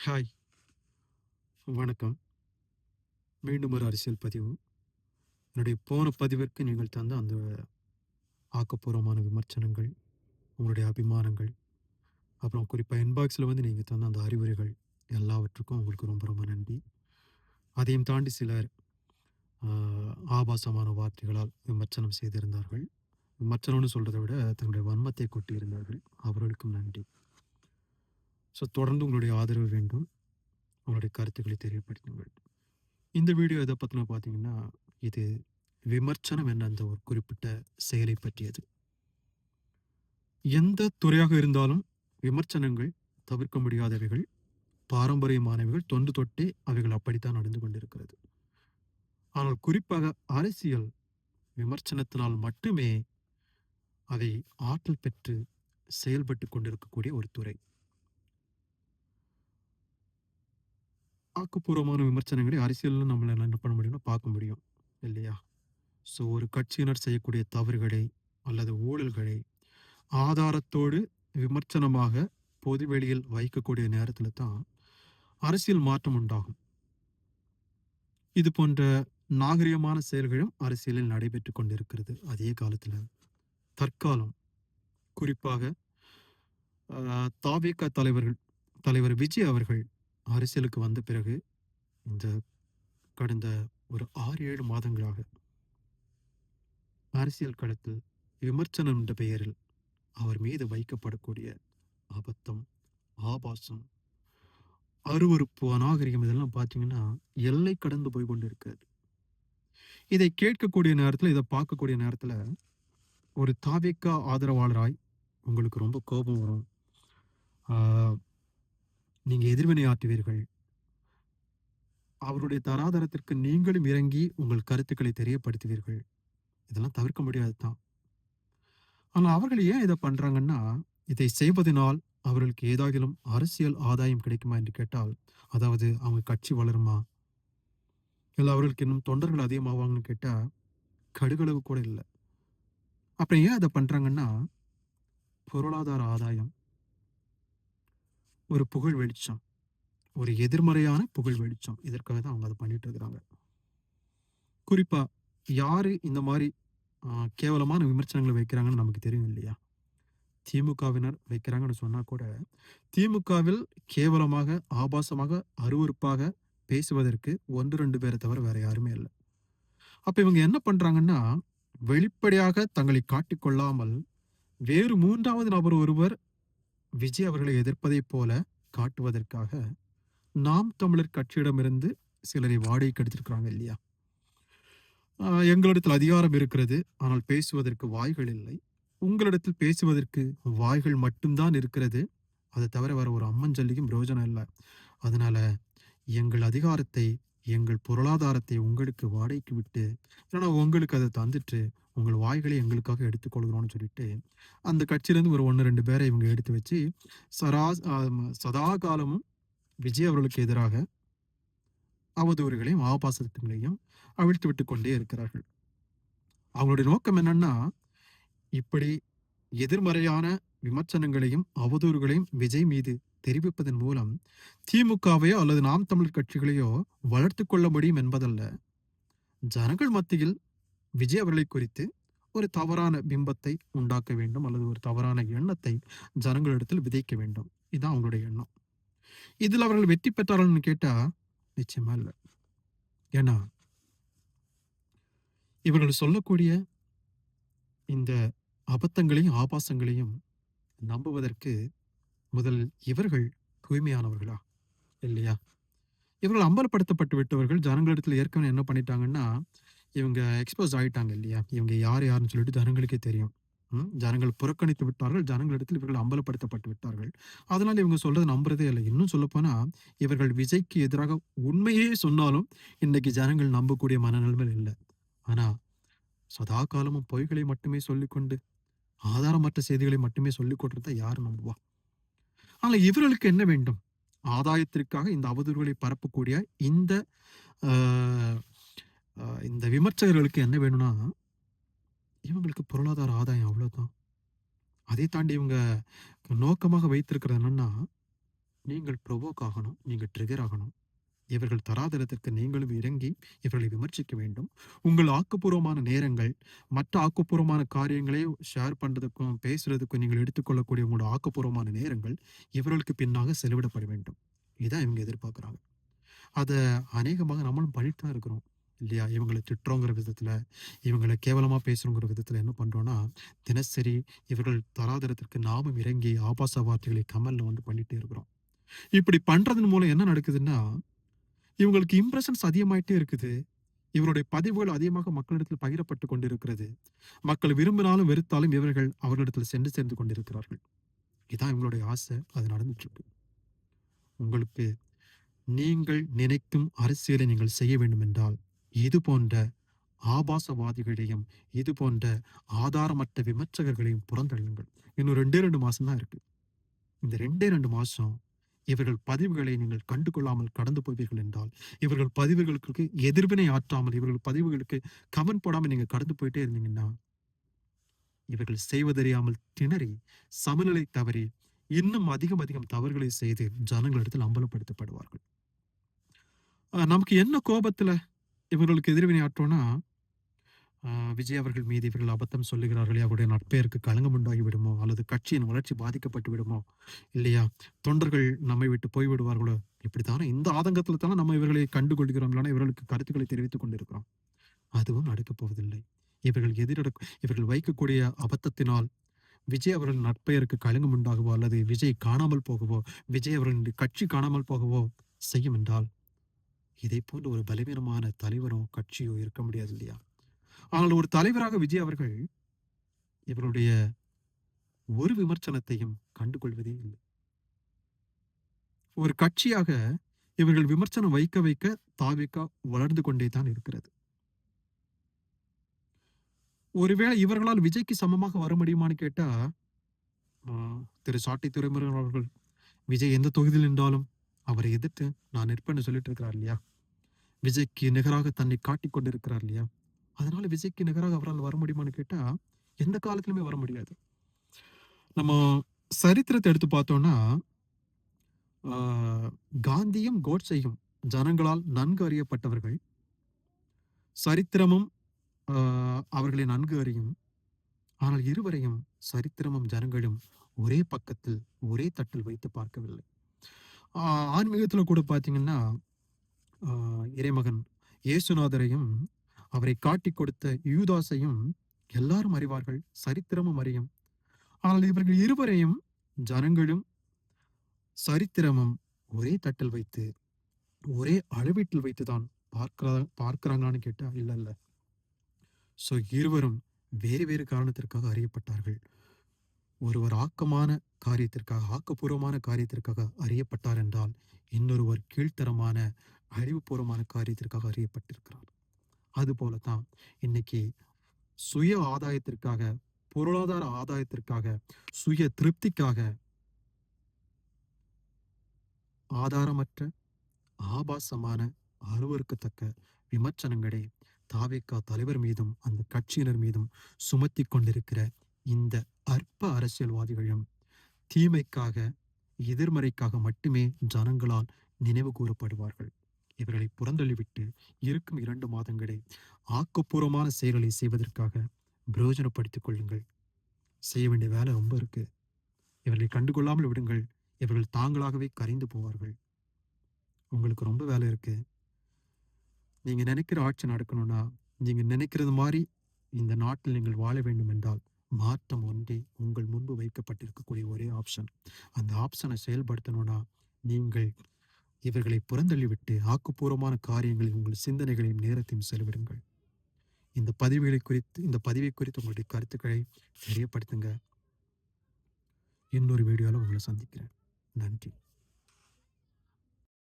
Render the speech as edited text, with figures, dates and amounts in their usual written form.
Hi, வணக்கம். மீண்டும் ஒரு அரசியல் பதிவு. என்னுடைய போன பதிவிற்கு நீங்கள் தந்த அந்த ஆக்கப்பூர்வமான விமர்சனங்கள், உங்களுடைய அபிமானங்கள், அப்புறம் குறிப்பா இன்பாக்ஸ்ல வந்து நீங்க தந்த அந்த அறிவுரைகள் எல்லாவற்றுக்கும் உங்களுக்கு ரொம்ப ரொம்ப நன்றி. அதையும் தாண்டி சிலர் ஆ ஆபாசமான வார்த்தைகளால் விமர்சனம் செய்திருந்தார்கள். விமர்சனம்னு சொல்றத விட தங்களுடைய வன்மத்தை கொட்டியிருந்தார்கள். அவர்களுக்கும் நன்றி. தொடர்ந்து உங்களுடைய ஆதரவு வேண்டும். உங்களுடைய கருத்துக்களை தெரியப்படுத்துங்கள். இந்த வீடியோ எத பத்தின பார்த்தீங்கன்னா, இது விமர்சனம் என்ற அந்த ஒரு குறிப்பிட்ட செயலை பற்றியது. எந்த துறையாக இருந்தாலும் விமர்சனங்கள் தவிர்க்க முடியாதவைகள், பாரம்பரியமானவைகள், தொன்று தொட்டே அவைகள் அப்படித்தான் நடந்து கொண்டிருக்கிறது. ஆனால் குறிப்பாக அரசியல் விமர்சனத்தினால் மட்டுமே அதை ஆற்றல் பெற்று செயல்பட்டுக் கொண்டிருக்கக்கூடிய ஒரு துறை. ஆக்கப்பூர்வமான விமர்சனங்களை அரசியல்ல நம்மளால என்ன பண்ண முடியும்னா பார்க்க முடியும். இல்லையா? ஒரு கட்சியினர் செய்யக்கூடிய தவறுகளை அல்லது ஊழல்களை ஆதாரத்தோடு விமர்சனமாக பொதுவெளியில் வைக்கக்கூடிய நேரத்துல தான் அரசியல் மாற்றம் உண்டாகும். இது போன்ற நாகரிகமான செயல்களும் அரசியலில் நடைபெற்றுக் கொண்டிருக்கிறது. அதே காலத்துல தற்காலம் குறிப்பாக தாவேகா தலைவர் விஜய் அவர்கள் அரசியலுக்கு வந்த பிறகு இந்த கடந்த ஒரு 6-7 மாதங்களாக அரசியல் களத்தில் விமர்சனம் என்ற பெயரில் அவர் மீது வைக்கப்படக்கூடிய அபத்தம், ஆபாசம், அருவருப்பு, அநாகரிகம் இதெல்லாம் பார்த்தீங்கன்னா, எல்லை கடந்து போய் கொண்டிருக்கிறது. இதை கேட்கக்கூடிய நேரத்துல, இத பார்க்கக்கூடிய நேரத்துல, ஒரு தாவேக்கா ஆதரவாளராய் உங்களுக்கு ரொம்ப கோபம் வரும். ஆ நீங்க எதிர்வினை ஆற்றுவீர்கள். அவருடைய தராதரத்திற்கு நீங்களும் இறங்கி உங்கள் கருத்துக்களை தெரியப்படுத்துவீர்கள். இதெல்லாம் தவிர்க்க முடியாது தான். ஆனா அவர்கள் ஏன் இத பண்றாங்கன்னா, இதை செய்வதனால் அவர்களுக்கு ஏதாகிலும் அரசியல் ஆதாயம் கிடைக்குமா என்று கேட்டால், அதாவது அவங்க கட்சி வளருமா? இல்ல அவர்களுக்கு இன்னும் தொண்டர்கள் அதிகமாவாங்கன்னு கேட்டா, கடுகளவு கூட இல்ல. அப்புறம் ஏன் அத பண்றாங்கன்னா, பொருளாதார ஆதாயம், ஒரு புகழ் வெளிச்சம், ஒரு எதிர்மறையான புகழ் வெளிச்சம். இதற்காக தான் அவங்க அத பண்ணிட்டு இருக்கிறாங்க. குறிப்பா யாரு இந்த மாரி கேவலமான விமர்சனங்கள வைக்கிறாங்கன்னு நமக்கு தெரியும் இல்லையா? திமுகவினர் வைக்கிறாங்கன்னு சொன்னா கூட, திமுகவில் கேவலமாக, ஆபாசமாக, அருவருப்பாக பேசுவதற்கு 1, 2 பேர தவிர வேற யாருமே இல்ல. அப்ப இவங்க என்ன பண்றாங்கன்னா, வெளிப்படையாக தங்களை காட்டிக் கொள்ளாமல், வேறு 3வது நபர் ஒருவர் விஜய் அவர்களை எதிர்ப்பதைப் போல காட்டுவதற்காக, நாம் தமிழர் கட்சியிடமிருந்து சிலரை வாடகைக்கு எடுத்திருக்கிறாங்க இல்லையா? எங்களிடத்தில் அதிகாரம் இருக்கிறது. ஆனால் பேசுவதற்கு வாய்கள் இல்லை. உங்களிடத்தில் பேசுவதற்கு வாய்கள் மட்டும் தான் இருக்கிறது. அத தவிர வேற ஒரு அம்மஞ்சல்லியும் பிரயோஜனம் இல்ல. அதனால எங்கள் அதிகாரத்தை, எங்கள் பொருளாதாரத்தை உங்களுக்கு வாடகைக்கு விட்டு, இல்லன்னா உங்களுக்கு அத தந்துட்டு, உங்கள் வாய்களை எங்களுக்காக எடுத்துக்கொள்கிறோம்னு சொல்லிட்டு, அந்த கட்சியிலேருந்து ஒரு 1, 2 பேர இவங்க எடுத்து வச்சு, சதா காலமும் விஜய் அவர்களுக்கு எதிராக அவதூறுகளையும், ஆபாசங்களையும் அவிழ்த்து விட்டுக் கொண்டே இருக்கிறார்கள். அவங்களுடைய நோக்கம் என்னன்னா, இப்படி எதிர்மறையான விமர்சனங்களையும், அவதூறுகளையும் விஜய் மீது தெரிவிப்பதன் மூலம் திமுகவையோ அல்லது நாம் தமிழர் கட்சிகளையோ வளர்த்துக் கொள்ள முடியும் என்பதல்ல. ஜனங்கள் மத்தியில் விஜய் அவர்களை குறித்து ஒரு தவறான பிம்பத்தை உண்டாக்க வேண்டும் அல்லது ஒரு தவறான எண்ணத்தை ஜனங்களிடத்தில் விதைக்க வேண்டும். இதுதான் அவங்களுடைய எண்ணம். இதில் அவர்கள் வெற்றி பெற்றார்கள்னு கேட்டா, நிச்சயமா இல்ல. ஏன்னா, இவர்கள் சொல்லக்கூடிய இந்த அபத்தங்களையும், ஆபாசங்களையும் நம்புவதற்கு முதலில் இவர்கள் தூய்மையானவர்களா? இல்லையா? இவர்கள் அம்பலப்படுத்தப்பட்டு விட்டவர்கள் ஜனங்களிடத்தில் ஏற்கனவே என்ன பண்ணிட்டாங்கன்னா, இவங்க எக்ஸ்போஸ் ஆயிட்டாங்க இல்லையா? இவங்க யாருன்னு சொல்லிட்டு ஜனங்களுக்கே தெரியும். ஜனங்கள் புறக்கணித்து விட்டார்கள். ஜனங்களிடத்தில் இவர்கள் அம்பலப்படுத்தப்பட்டு விட்டார்கள். அதனால இவங்க சொல்றத நம்புறதே இல்ல. இன்னும் சொல்லப்போனா, இவர்கள் விஜய்க்கு எதிராக உண்மையே சொன்னாலும், இன்னைக்கு ஜனங்கள் நம்பக்கூடிய மனநிலைமையில் இல்ல. ஆனா, சதா காலமும் பொய்களை மட்டுமே சொல்லிக்கொண்டு, ஆதாரமற்ற செய்திகளை மட்டுமே சொல்லிக் கொண்டிருந்தா யார் நம்புவா? ஆனா இவர்களுக்கு என்ன வேண்டும்? ஆதாயத்திற்காக இந்த அவதூறுகளை பரப்பக்கூடிய இந்த அ இந்த விமர்சகர்களுக்கு என்ன வேணும்னா, இவங்களுக்கு பொருளாதார ஆதாயம் அவ்வளோதான். அதை தாண்டி இவங்க நோக்கமாக வைத்திருக்கிறது என்னன்னா, நீங்கள் ப்ரொவோக் ஆகணும். நீங்க ட்ரிகர் ஆகணும். இவர்கள் தராதரத்திற்கு நீங்களும் இறங்கி இவர்களை விமர்சிக்க வேண்டும். உங்கள் ஆக்கப்பூர்வமான நேரங்கள், மற்ற ஆக்கப்பூர்வமான காரியங்களை ஷேர் பண்றதுக்கும், பேசுறதுக்கும் நீங்கள் எடுத்துக்கொள்ளக்கூடிய உங்களோட ஆக்கப்பூர்வமான நேரங்கள் இவர்களுக்கு பின்னாக செலவிடப்பட வேண்டும். இதான் இவங்க எதிர்பார்க்குறாங்க. அத அநேகமாக நம்மளும் பண்ணிட்டு தான் இருக்கிறோம். இல்லையா? இவங்கள திட்டுறோங்கிற விதத்துல, இவங்கள கேவலமா பேசுறோங்கிற விதத்துல என்ன பண்றோம்னா, தினசரி இவர்கள் தராதரத்திற்கு நாமும் இறங்கி ஆபாச வார்த்தைகளை கமெண்ட்ல வந்து பண்ணிட்டே இருக்கிறோம். இப்படி பண்றதன் மூலம் என்ன நடக்குதுன்னா, இவங்களுக்கு இம்ப்ரஷன்ஸ் அதிகமாயிட்டே இருக்குது. இவருடைய பதிவுகள் அதிகமாக மக்களிடத்தில் பகிரப்பட்டுக் கொண்டிருக்கிறது. மக்கள் விரும்பினாலும், வெறுத்தாலும் இவர்கள் அவர்களிடத்தில் சென்று சேர்ந்து கொண்டிருக்கிறார்கள். இதான் இவங்களுடைய ஆசை. அது நடந்துட்டு இருக்கு. உங்களுக்கு நீங்கள் நினைக்கும் அரசியலை நீங்கள் செய்ய வேண்டுமென்றால், இது போன்ற ஆபாசவாதிகளையும், இது போன்ற ஆதாரமற்ற விமர்சகர்களையும் புறந்தள்ளுங்கள். இன்னும் 2 மாசம் தான் இருக்கு. இந்த 2 மாசம் இவர்கள் பதிவுகளை நீங்கள் கண்டுகொள்ளாமல் கடந்து போவீர்கள் என்றால், இவர்கள் பதிவுகளுக்கு எதிர்வினை ஆற்றாமல், இவர்கள் பதிவுகளுக்கு கமெண்ட் போடாம நீங்க கடந்து போயிட்டே இருந்தீங்கன்னா, இவர்கள் செய்வதறியாமல் திணறி, சமநிலை தவறி, இன்னும் அதிகம் அதிகம் தவறுகளை செய்து ஜனங்களிடத்தில் அம்பலப்படுத்தப்படுவார்கள். நமக்கு என்ன கோபத்துல இவர்களுக்கு எதிர்வினை ஆற்றோம்னா, விஜய் அவர்கள் மீது இவர்கள் அபத்தம் சொல்லுகிறார்களே, அவருடைய நற்பெயருக்கு களங்கம் உண்டாகி விடுமோ, அல்லது கட்சியின் வளர்ச்சி பாதிக்கப்பட்டு விடுமோ, இல்லையா? தொண்டர்கள் நம்மை விட்டு போய்விடுவார்களோ, இப்படித்தானே இந்த ஆதங்கத்துல தானே நம்ம இவர்களை கண்டுகொள்கிறோம். இல்லைனா இவர்களுக்கு கருத்துக்களை தெரிவித்துக் கொண்டிருக்கிறோம். அதுவும் நடக்கப் போவதில்லை. இவர்கள் வைக்கக்கூடிய அபத்தத்தினால் விஜய் அவர்கள் நற்பெயருக்கு களங்கம் உண்டாகவோ, அல்லது விஜய் காணாமல் போகவோ, விஜய் அவர்களின் கட்சி காணாமல் போகவோ செய்யும் என்றால், இதை போன்ற ஒரு பலவீனமான தலைவரோ, கட்சியோ இருக்க முடியாது இல்லையா? ஆனால் ஒரு தலைவராக விஜய் அவர்கள் இவருடைய ஒரு விமர்சனத்தையும் கண்டுகொள்வதே இல்லை. ஒரு கட்சியாக இவர்கள் விமர்சனம் வைக்க வைக்க தாவேகா வளர்ந்து கொண்டே தான் இருக்கிறது. ஒருவேளை இவர்களால் விஜய்க்கு சமமாக வர முடியுமான்னு கேட்டா, ஆ திரு சாட்டை துரைமுருகன் அவர்கள் விஜய் எந்த தொகுதியில் நின்றாலும் அவரை எதிர்த்து நான் நிற்பேன்னு சொல்லிட்டு இருக்கிறார் இல்லையா? விஜய்க்கு நிகராக தன்னை காட்டிக் கொண்டிருக்கிறார் இல்லையா? அதனால விஜய்க்கு நிகராக அவரால் வர முடியுமான்னு கேட்டா, எந்த காலத்திலுமே வர முடியாது. நம்ம சரித்திரத்தை எடுத்து பார்த்தோம்னா, ஆ காந்தியும், கோட்சேயும் ஜனங்களால் நன்கு அறியப்பட்டவர்கள். சரித்திரமும் ஆ அவர்களை நன்கு அறியும். ஆனால் இருவரையும் சரித்திரமும், ஜனங்களும் ஒரே பக்கத்தில், ஒரே தட்டில் வைத்து பார்க்கவில்லை. ஆ ஆன்மீகத்தில கூட பார்த்தீங்கன்னா, ஆ இறைமகன் இயேசுநாதரையும், அவரை காட்டிக் கொடுத்த யூதாசையும் எல்லாரும் அறிவார்கள். சரித்திரமும் அறியும். ஆனால் இவர்கள் இருவரையும் ஜனங்களும், சரித்திரமும் ஒரே தட்டில் வைத்து, ஒரே அளவீட்டில் வைத்து தான் பார்க்கிறாங்களான்னு கேட்டா, இல்ல, இல்ல. ஸோ இருவரும் வேறு வேறு காரணத்திற்காக அறியப்பட்டார்கள். ஒருவர் ஆக்கப்பூர்வமான காரியத்திற்காக அறியப்பட்டார் என்றால், இன்னொருவர் கீழ்த்தரமான, அழிவுபூர்வமான காரியத்திற்காக அறியப்பட்டிருக்கிறார். அதுபோலத்தான் இன்னைக்கு சுய ஆதாயத்திற்காக, பொருளாதார ஆதாயத்திற்காக, சுய திருப்திக்காக ஆதாரமற்ற, ஆபாசமான, அருவருக்கத்தக்க விமர்சனங்களை தாவேகா தலைவர் மீதும், அந்த கட்சியினர் மீதும் சுமத்திக் கொண்டிருக்கிற இந்த அற்ப அரசியல்வாதிகளும் தீமைக்காக, எதிர்மறைக்காக மட்டுமே ஜனங்களால் நினைவு கூறப்படுவார்கள். இவர்களை புறந்தள்ளிவிட்டு இருக்கும் 2 மாதங்களை ஆக்கப்பூர்வமான செயல்களை செய்வதற்காக பிரயோஜனப்படுத்திக் கொள்ளுங்கள். செய்ய வேண்டிய வேலை ரொம்ப இருக்கு. இவர்களை கண்டுகொள்ளாமல் விடுங்கள். இவர்கள் தாங்களாகவே கரைந்து போவார்கள். உங்களுக்கு ரொம்ப வேலை இருக்கு. நீங்க நினைக்கிற ஆட்சி நடக்கணும்னா, நீங்க நினைக்கிறது மாரி இந்த நாட்டில் நீங்கள் வாழ வேண்டும் என்றால், மாற்றம் ஒன்றே உங்கள் முன்பு வைக்கப்பட்டிருக்கக்கூடிய ஒரே ஆப்ஷன். அந்த ஆப்ஷனை செயல்படுத்தணும்னா, நீங்கள் இவர்களை புறந்தள்ளிவிட்டு ஆக்கப்பூர்வமான காரியங்களில் உங்கள் சிந்தனைகளையும், நேரத்தையும் செலவிடுங்கள். இந்த பதிவை குறித்து உங்களுடைய கருத்துக்களை தெரியப்படுத்துங்க. இன்னொரு வீடியோல உங்களை சந்திக்கிறேன். நன்றி.